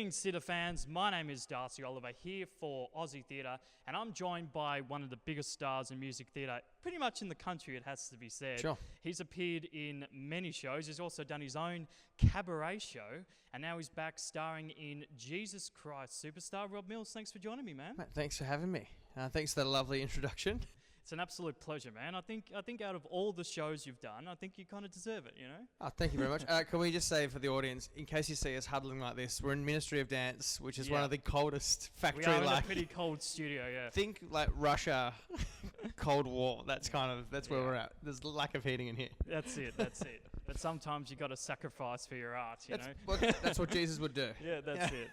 Greetings, theatre fans. My name is Darcy Oliver here for Aussie Theatre, and I'm joined by one of the biggest stars in music theatre, pretty much in the country, it has to be said. Sure. He's appeared in many shows. He's also done his own cabaret show, and now he's back starring in Jesus Christ Superstar. Rob Mills, thanks for joining me, man. Mate, thanks for having me. Thanks for the lovely introduction. It's an absolute pleasure, man. I think out of all the shows you've done, I think you kind of deserve it, you know? Oh, thank you very much. Can we just say for the audience, in case you see us huddling like this, we're in Ministry of Dance, which is one of the coldest factory. We are in a pretty cold studio, yeah. Think like Russia, Cold War. That's where we're at. There's lack of heating in here. That's it. But sometimes you got to sacrifice for your art, you know? That's what Jesus would do. Yeah, that's it.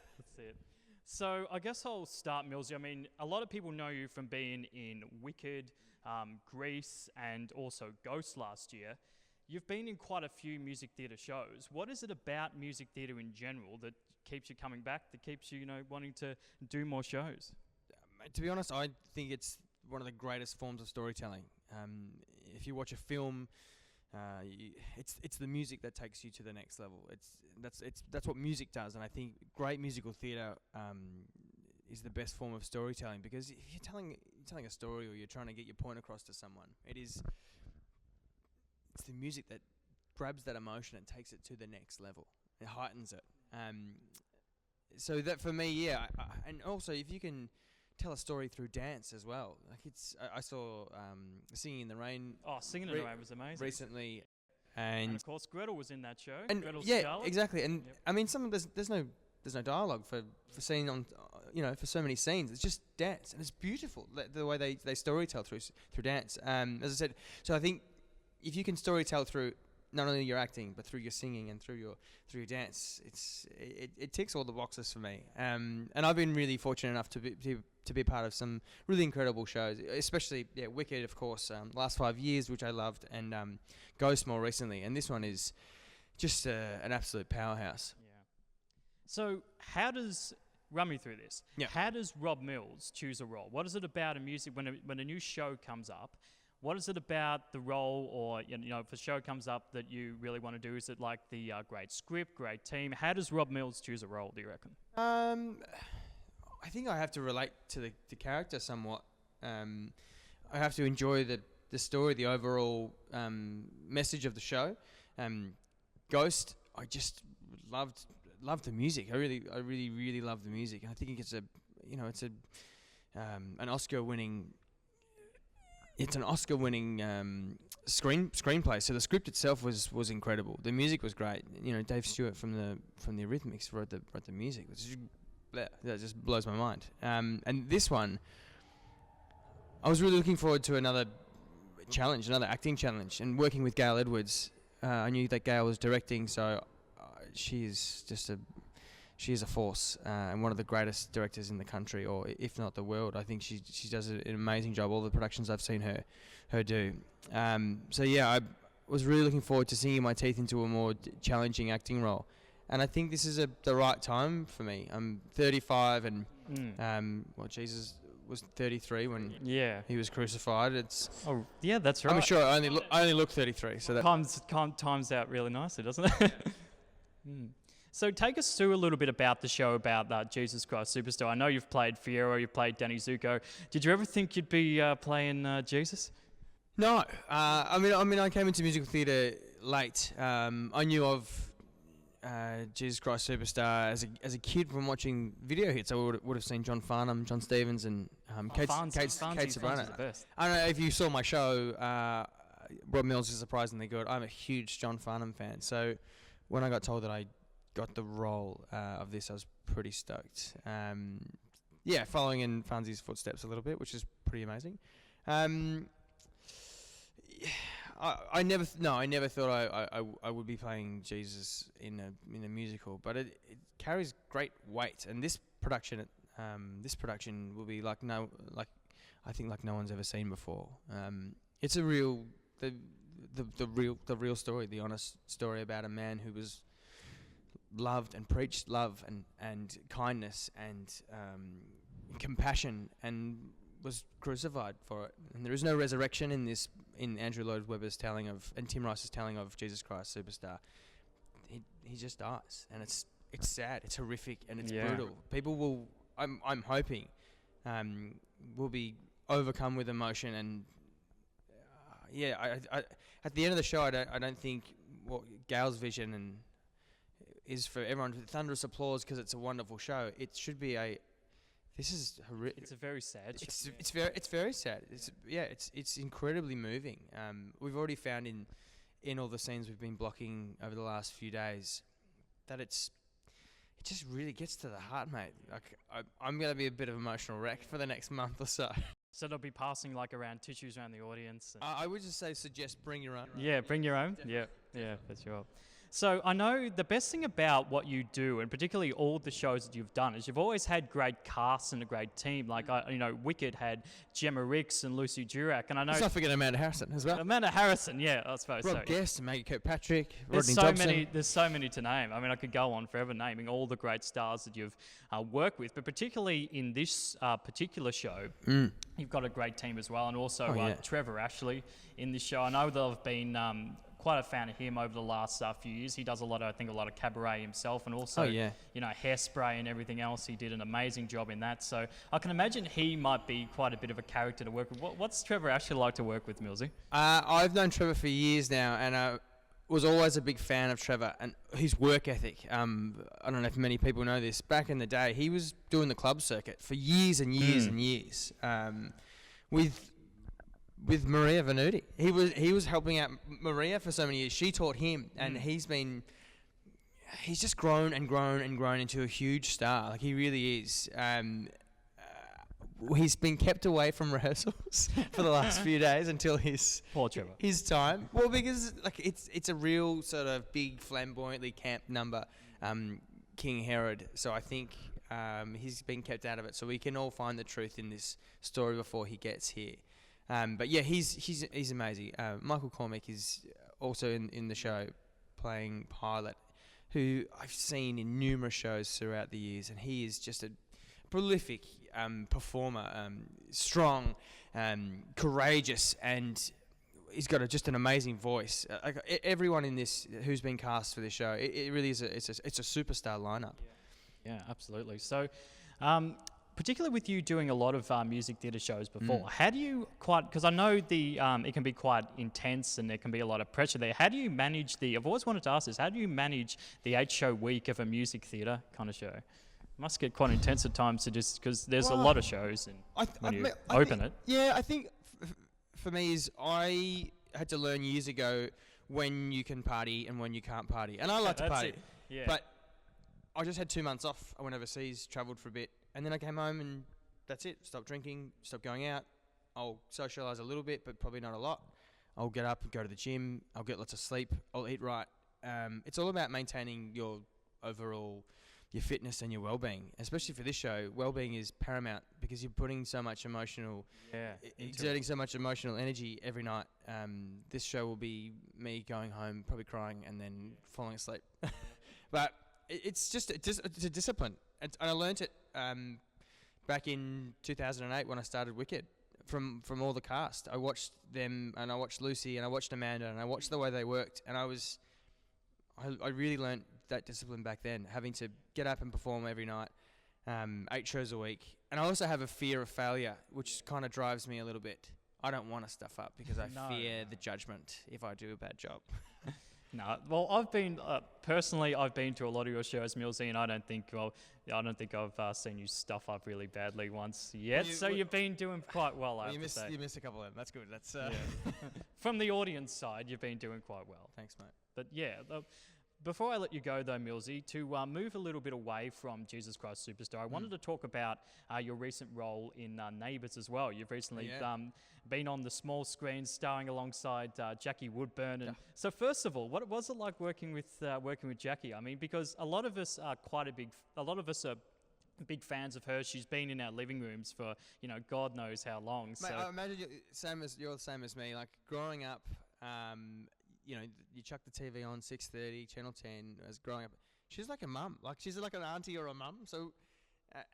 So I guess I'll start, Millsy. I mean, a lot of people know you from being in Wicked, Grease, and also Ghost last year. You've been in quite a few music theatre shows. What is it about music theatre in general that keeps you coming back, that keeps you, wanting to do more shows? To be honest, I think it's one of the greatest forms of storytelling. If you watch a film, it's the music that takes you to the next level. That's what music does, and I think great musical theatre is the best form of storytelling, because if you're telling a story or you're trying to get your point across to someone, it's the music that grabs that emotion and takes it to the next level. It heightens it. So that for me, yeah, and also if you can tell a story through dance as well. Like I saw Singing in the Rain. Oh, Singing in the Rain was amazing recently, and of course Gretel was in that show. And Gretel yeah, Scarlet. Exactly. And I mean, there's no dialogue for scene on, for so many scenes. It's just dance, and it's beautiful the way they storytell through dance. As I said, so I think if you can storytell through not only your acting but through your singing and through your dance, it ticks all the boxes for me. And I've been really fortunate enough to be part of some really incredible shows, especially Wicked, of course, last 5 years, which I loved, and Ghost more recently, and this one is just an absolute powerhouse. Yeah. So run me through this. Yeah. How does Rob Mills choose a role? What is it about in music when a new show comes up? What is it about the role, or if a show comes up that you really want to do? Is it like the great script, great team? How does Rob Mills choose a role, do you reckon? I think I have to relate to the character somewhat. I have to enjoy the story, the overall message of the show. Ghost, I just loved the music. I really love the music. I think it's an Oscar-winning. It's an Oscar-winning screenplay. So the script itself was incredible. The music was great. Dave Stewart from the Eurythmics wrote the music, which is, that just blows my mind. And this one, I was really looking forward to another acting challenge, and working with Gail Edwards. I knew that Gail was directing, so she is a force, and one of the greatest directors in the country, or if not the world. I think she does an amazing job. All the productions I've seen her do. So yeah, I was really looking forward to sinking my teeth into a more challenging acting role, and I think this is the right time for me. I'm 35, and Jesus was 33 when he was crucified. That's right. I'm sure I only look 33, so that times out really nicely, doesn't it? So take us through a little bit about the show, about Jesus Christ Superstar. I know you've played Fierro, you've played Danny Zuko. Did you ever think you'd be playing Jesus? No. I mean, I came into musical theatre late. I knew of Jesus Christ Superstar as a kid from watching video hits. I would have seen John Farnham, John Stevens, and Kate Ceberano. I don't know if you saw my show. Rob Mills is surprisingly good. I'm a huge John Farnham fan, so when I got told that I got the role of this, I was pretty stoked. Following in Farnsey's footsteps a little bit, which is pretty amazing. I never thought I would be playing Jesus in a musical, but it carries great weight, and this production will be like no one's ever seen before. It's a real the real story, the honest story about a man who was loved and preached love and kindness and compassion, and was crucified for it. And there is no resurrection in Andrew Lloyd Webber's telling of, and Tim Rice's telling of Jesus Christ Superstar. He just dies, and it's sad, it's horrific, and it's Yeah. brutal. People will, I'm hoping, will be overcome with emotion, and I at the end of the show, I don't think what Gail's vision and is for everyone thunderous applause because it's a wonderful show. It should be this is It's a very sad show. it's very sad. It's incredibly moving. We've already found in all the scenes we've been blocking over the last few days that it just really gets to the heart, mate. Like I'm gonna be a bit of an emotional wreck for the next month or so. So they'll be passing like around tissues around the audience. And I would just suggest bring your own. yeah, bring your own. Yeah, for sure. So I know the best thing about what you do, and particularly all the shows that you've done, is you've always had great casts and a great team. Like Wicked had Gemma Ricks and Lucy Durack, and I know Let's not forget Amanda Harrison as well. Amanda Harrison. Yeah, I suppose Rob so. Guest, Maggie Kirkpatrick, There's Rodney so Dobson. many. There's so many to name. I mean, I could go on forever naming all the great stars that you've worked with, but particularly in this particular show, you've got a great team as well, and also Trevor Ashley in this show. I know that I've been quite a fan of him over the last few years. He does a lot of cabaret himself, and also Hairspray and everything else. He did an amazing job in that. So I can imagine he might be quite a bit of a character to work with. What's Trevor Ashley like to work with, Millsy? I've known Trevor for years now, and I was always a big fan of Trevor and his work ethic. I don't know if many people know this. Back in the day, he was doing the club circuit for years and years and years with Maria Venuti. He was helping out Maria for so many years. She taught him, and he's just grown and grown and grown into a huge star. Like, he really is. He's been kept away from rehearsals for the last few days until his Poor Trevor. his time. Well, because it's a real sort of big, flamboyantly camp number, King Herod. So I think he's been kept out of it. So we can all find the truth in this story before he gets here. But yeah, he's amazing. Michael Cormick is also in the show playing Pilot, who I've seen in numerous shows throughout the years, and he is just a prolific performer, strong, courageous, and he's got just an amazing voice. Everyone in this who's been cast for this show, it really is it's a superstar lineup. Yeah, absolutely. So, particularly with you doing a lot of music theatre shows before, how do you because I know it can be quite intense and there can be a lot of pressure there. How do you manage I've always wanted to ask this, how do you manage the 8-show week of a music theatre kind of show? Must get quite intense at times because there's a lot of shows and when you open it. Yeah, I think for me is I had to learn years ago when you can party and when you can't party. And I like to party. Yeah. But I just had 2 months off. I went overseas, travelled for a bit, and then I came home and that's it. Stopped drinking, stopped going out. I'll socialise a little bit, but probably not a lot. I'll get up and go to the gym. I'll get lots of sleep. I'll eat right. It's all about maintaining your fitness and your well-being. Especially for this show, well-being is paramount because you're putting so much exerting so much emotional energy every night. This show will be me going home, probably crying, and then falling asleep. But it's a discipline. And I learnt it back in 2008 when I started Wicked from all the cast. I watched them, and I watched Lucy, and I watched Amanda, and I watched the way they worked, and I really learnt that discipline back then, having to get up and perform every night, 8 shows a week. And I also have a fear of failure, which kind of drives me a little bit. I don't want to stuff up because I fear the judgment if I do a bad job. No, well, I've been to a lot of your shows, Millsy, and I don't think I've seen you stuff up really badly once yet. You've been doing quite well. You missed a couple of them. That's good. That's from the audience side, you've been doing quite well. Thanks, mate. But yeah. Before I let you go, though, Millsy, to move a little bit away from Jesus Christ Superstar, I wanted to talk about your recent role in Neighbours as well. You've recently been on the small screen, starring alongside Jackie Woodburn. And so, first of all, what was it like working with Jackie? I mean, because a lot of us are big fans of her. She's been in our living rooms for God knows how long. Mate, so I imagine you're the same as me. Like growing up. You chuck the TV on 6:30, Channel 10. As growing up, she's like a mum. Like she's like an auntie or a mum. So,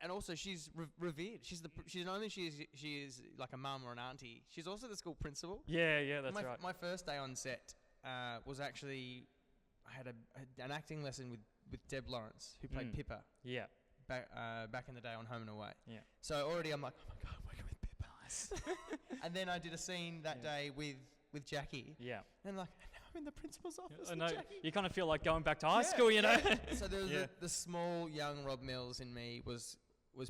and also she's revered. She's not only she is like a mum or an auntie. She's also the school principal. Yeah, that's right. My first day on set was actually I had an acting lesson with Deb Lawrence, who played Pippa Yeah. back in the day on Home and Away. Yeah. So already I'm like, oh my God, I'm working with Pippa. Nice. And then I did a scene that day with Jackie. Yeah. And I'm like, and now I'm in the principal's office I with know. Jackie. You kind of feel like going back to high school, you know? So there was the small young Rob Mills in me was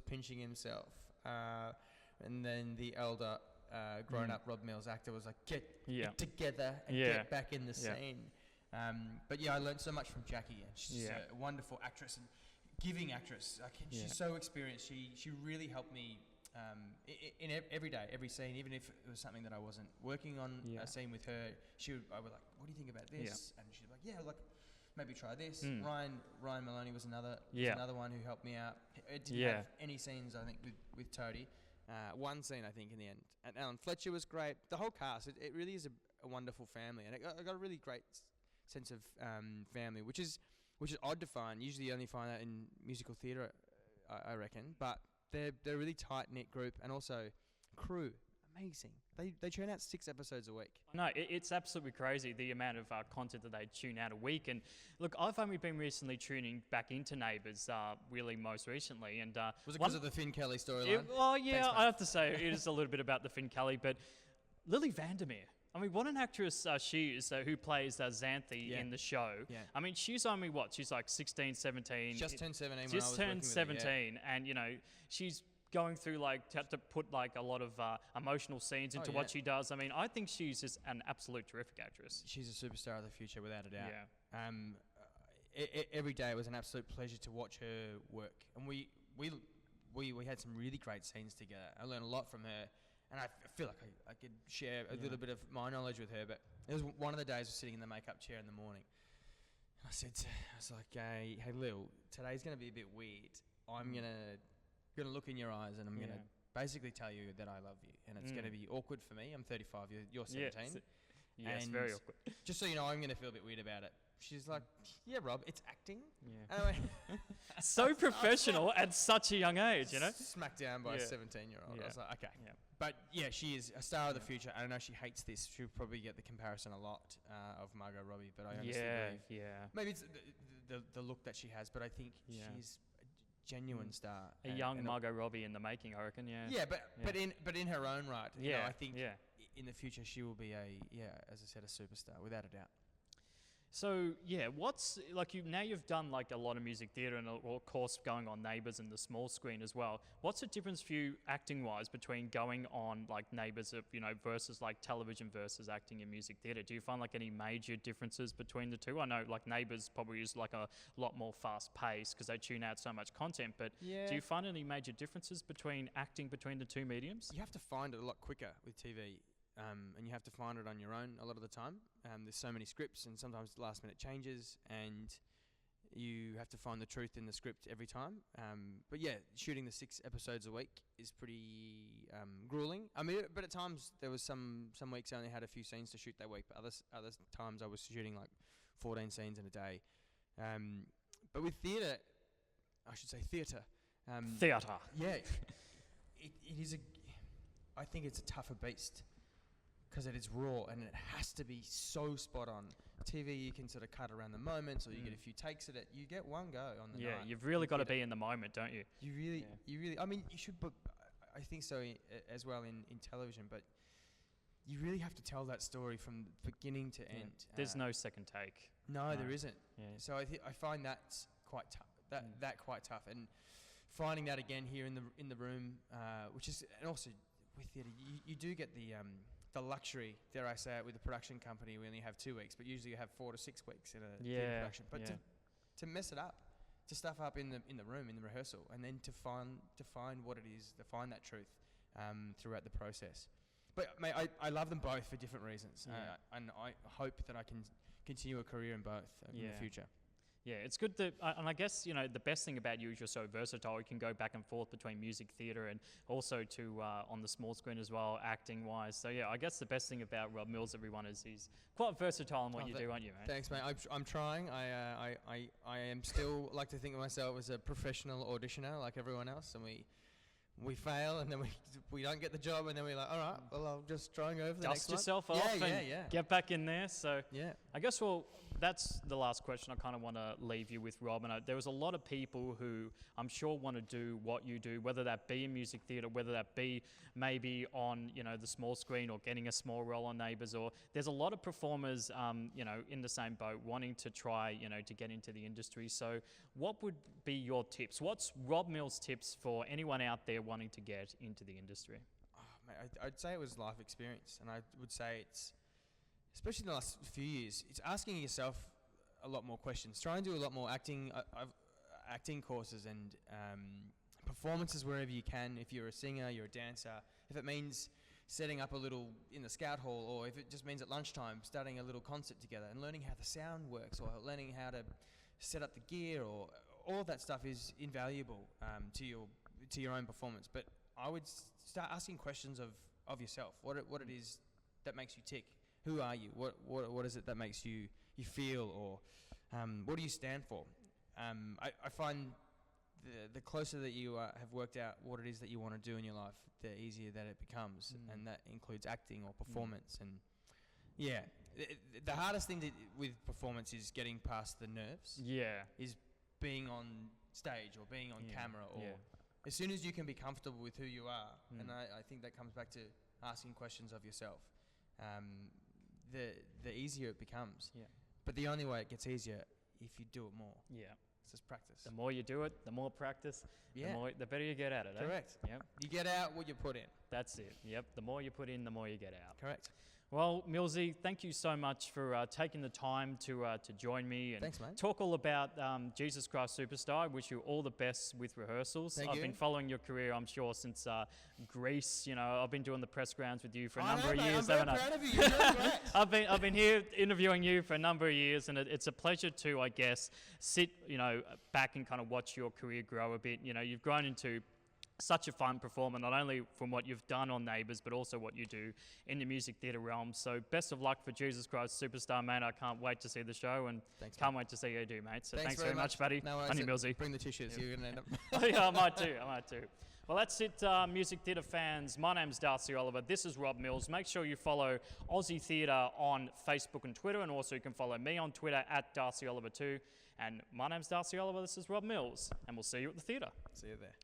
pinching himself. And then the elder grown-up Rob Mills actor was like, get together and get back in the scene. But I learned so much from Jackie, and she's a wonderful actress and giving actress. Like, she's so experienced. She really helped me in every day, every scene, even if it was something that I wasn't working on a scene with her. I was like, what do you think about this? And she'd be like, maybe try this. Ryan Maloney was another one who helped me out. It didn't have any scenes, I think, with Toadie. One scene, I think, in the end. And Alan Fletcher was great. The whole cast, it really is a wonderful family. And I got a really great sense of family, which is odd to find. Usually you only find that in musical theatre, I reckon. But they're a really tight-knit group, and also crew. Amazing. They churn out 6 episodes a week. No, it's absolutely crazy, the amount of content that they tune out a week. And look, I've only been recently tuning back into Neighbours, really most recently. And was it because of the Finn Kelly storyline? Well, yeah, thanks, I have to say it is a little bit about the Finn Kelly, but Lily Vandermeer. I mean, what an actress she is, who plays Xanthi in the show. Yeah. I mean, she's only she's like 16, 17. Just turned 17 when I was Just turned 17, her, and she's going through to put a lot of emotional scenes into what she does. I mean, I think she's just an absolute terrific actress. She's a superstar of the future, without a doubt. Yeah. Every day it was an absolute pleasure to watch her work, and we had some really great scenes together. I learned a lot from her, and I feel like I could share a little bit of my knowledge with her. But it was one of the days I was sitting in the makeup chair in the morning, and I was like, hey Lil, today's going to be a bit weird. I'm gonna look in your eyes, and I'm gonna basically tell you that I love you, and it's gonna be awkward for me. I'm 35, you're 17. Yes, very awkward. Just so you know, I'm gonna feel a bit weird about it. She's like, yeah, Rob, it's acting. Yeah. And I went, so professional at such a young age, you know? Smacked down by a 17-year-old. Yeah. I was like, okay. Yeah. But she is a star of the future. I know she hates this. She'll probably get the comparison a lot of Margot Robbie, but I honestly believe. Maybe it's the look that she has, but I think she's genuine star. A young Margot Robbie in the making, I reckon. Yeah. But in her own right. I think in the future she will be as I said, a superstar, without a doubt. So what's you've done a lot of music theatre, and of course going on Neighbours and the small screen as well. What's the difference for you acting wise between going on Neighbours, versus television versus acting in music theatre? Do you find any major differences between the two? I know Neighbours probably is a lot more fast paced because they tune out so much content, but do you find any major differences between acting between the two mediums? You have to find it a lot quicker with TV. And you have to find it on your own a lot of the time. There's so many scripts, and sometimes last minute changes, and you have to find the truth in the script every time. But shooting the 6 episodes a week is pretty grueling. I mean, but at times there was some weeks I only had a few scenes to shoot that week, but other times I was shooting 14 scenes in a day. But with theatre, I should say theatre. Theatre. Yeah, it is I think it's a tougher beast, because it is raw and it has to be so spot on. TV, you can sort of cut around the moments, or you get a few takes at it. You get one go on the night. Yeah, you've really got to be in the moment, don't you? You really. I mean, you should. But I think so as well in television. But you really have to tell that story from beginning to end. There's no second take. No, there isn't. Yeah. So I find that's quite tough. That quite tough, and finding that again here in the room, which is, and also with theatre, you do get the luxury, dare I say it, with the production company. We only have 2 weeks, but usually you have 4 to 6 weeks in a theatre production. But to mess it up, to stuff up in the room, in the rehearsal, and then to find what it is, to find that truth throughout the process. But mate, I love them both for different reasons, and I hope that I can continue a career in both in the future. Yeah, it's good that, and I guess, the best thing about you is you're so versatile. You can go back and forth between music theatre and also to on the small screen as well, acting wise. So I guess the best thing about Rob Mills, everyone, is he's quite versatile in what you do, aren't you, mate? Thanks, mate. I'm trying. I am still like to think of myself as a professional auditioner like everyone else, and we fail, and then we don't get the job, and then we're like, all right, well, I'll just try and go for the next one. Dust yourself off and get back in there. So I guess we'll that's the last question I kind of want to leave you with, Rob. And there was a lot of people who I'm sure want to do what you do, whether that be in music theatre, whether that be maybe on, you know, the small screen or getting a small role on Neighbours, or there's a lot of performers, you know, in the same boat wanting to try, you know, to get into the industry. So what would be your tips? What's Rob Mills' tips for anyone out there wanting to get into the industry? Oh, mate, I'd say it was life experience, and I would say it's, especially in the last few years, it's asking yourself a lot more questions. Try and do a lot more acting, acting courses and performances wherever you can. If you're a singer, you're a dancer. If it means setting up a little in the scout hall, or if it just means at lunchtime starting a little concert together and learning how the sound works, or learning how to set up the gear, or all of that stuff is invaluable to your own performance. But I would start asking questions of yourself. What it is that makes you tick. Who are you? What is it that makes you feel, or what do you stand for? I find the closer that you have worked out what it is that you want to do in your life, the easier that it becomes, and that includes acting or performance. And yeah, the hardest thing with performance is getting past the nerves. Yeah, is being on stage or being on camera, or as soon as you can be comfortable with who you are, and I think that comes back to asking questions of yourself. The easier it becomes. Yeah. But the only way it gets easier if you do it more. Yeah. It's just practice. The more you do it, the more practice, the better you get at it. Correct. Yep. You get out what you put in. That's it. Yep. The more you put in, the more you get out. Correct. Well, Millsy, thank you so much for taking the time to join me and Thanks, mate. Talk all about Jesus Christ Superstar. I wish you all the best with rehearsals. I've been following your career, I'm sure, since Greece. You know, I've been doing the press grounds with you for a number of years. I'm very proud of you. You're doing great. I've been here interviewing you for a number of years, and it's a pleasure to, I guess, sit, you know, back and kind of watch your career grow a bit. You know, you've grown into such a fun performer, not only from what you've done on Neighbours, but also what you do in the music theatre realm. So best of luck for Jesus Christ Superstar, mate. I can't wait to see the show, and can't wait to see you do, mate. So thanks very much, buddy. No worries. On you, Millsy. Bring the tissues. You're going to end up... Oh, yeah, I might too. Well, that's it, music theatre fans. My name's Darcy Oliver. This is Rob Mills. Make sure you follow Aussie Theatre on Facebook and Twitter, and also you can follow me on Twitter at Darcy Oliver too. And my name's Darcy Oliver. This is Rob Mills, and we'll see you at the theatre. See you there.